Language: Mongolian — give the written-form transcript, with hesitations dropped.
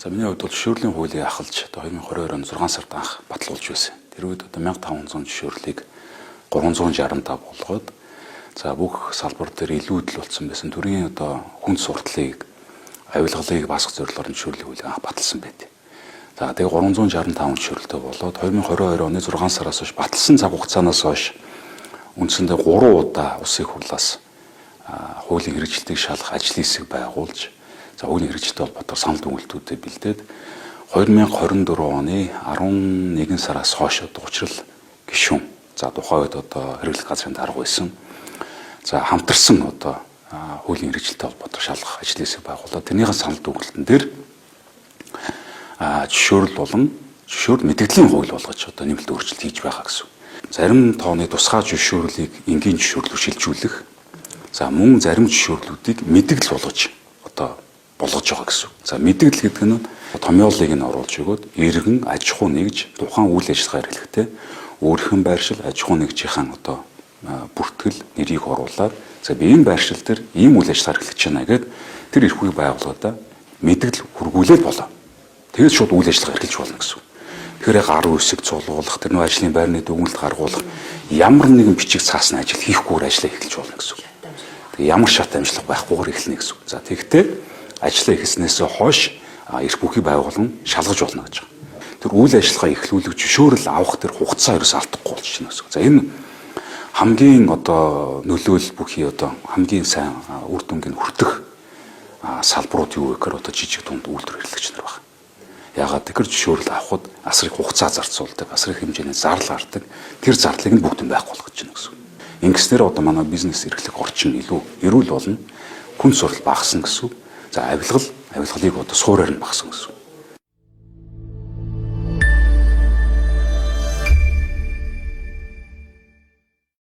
За миний хувьд бол зөвшөөрлийн хуулийг ахалж одоо 2022 оны 6 сард анх батлуулж байсан. Тэр үед одоо 1500 зөвшөөрлийг 365 болгоод за бүх салбар дээр илүүдл болсон байсан. Төрийн одоо хүн сурталыг авилгалыг баасгах зорилгоор зөвшөөрлийн хуулийг анх баталсан байдаг. За тэгээ 365 зөвшөөрлөлтөй болоод 2022 оны 6 сараас хойш баталсан цаг хугацаанаас хойш үндсэндээ 3 удаа улсын хурлаас хуулийн хэрэгжилтийг шалгах ажлын хэсэг байгуулж за хуулийн хэрэгжилттэй холбоотой санал дүгнэлтүүдэд бэлдээд 2024 оны 11 сараас хойш одоо учрал гишүүн за тухайн үед одоо хэрэглэх газрын дарга байсан. За хамтарсан одоо хуулийн хэрэгжилттэй холбоотой шалгах ажлын хэсэг байгуулаад тэрнийхэн санал дүгнэлтэн дээр зөвшөөрөл болон зөвшөөрөл мэдээллийн хууль болгож одоо нэмэлт өөрчлөлт хийж байгаа гэсэн. Зарим тооны тусгай зөвшөөрлийг энгийн зөвшөөрлөөр шилжүүлэх. За мөн зарим зөвшөөрлүүдийг мэдээлэл болгож одоо болгож байгаа гэсэн. За мэдээлэл гэдэг нь томьёолыг нь оруулж өгөөд иргэн аж ахуй нэгж тухайн үйл ажиллагаа эрхлэхдээ өөрийнх нь байршил аж ахуй нэгжийнхэн одоо бүртгэл нэрийг оруулаад за би энэ байршил дээр ийм үйл ажиллагаа эрхлэж байна гэд тэр эрхийг байгууллагада мэдээлэл хүргүүлээд болоо. Тэгээд шууд үйл ажиллагаа эрхэлж болно гэсэн. Тэгэхээр гар үсэг цуглуулах, тэр нөө ажлын байрны дүгнэлт гаргуулах ямар нэгэн бичиг цаасны ажил хийхгүйгээр ажиллаа эхэлж болно гэсэн. Тэгээ ямар шат амжилт байхгүйгээр эхэлнэ гэсэн. За тэгэхдээ ажлаа эхэлснээс хойш эрх бүхий байгуулан шалгаж болно гэж байна. Тэр үйл ажиллагаа эхлүүлэх зөвшөөрөл авах тэр хугацаа ерөөс алдахгүй болж байна гэсэн. За энэ хамгийн одоо нөлөөлөл бүхий одоо хамгийн сайн үр дүнгийн хүртэх салбарууд юу вэ гэхээр одоо жижиг дунд үйлдвэр эрхлэгч нар байна. Ягаад тэгэхээр зөвшөөрөл авахд асрыг хугацаа зарцуулдаг, асрын хэмжээний зардал гардаг. Тэр зардлыг нь бүгд байхгүй болгож байна гэсэн. Ингэснээр одоо манай бизнес эрхлэх орчин илүү эрүүл болно. Хүн сурал багасна гэсэн. За авилгалыг одоо суураар нь багасна гэсэн.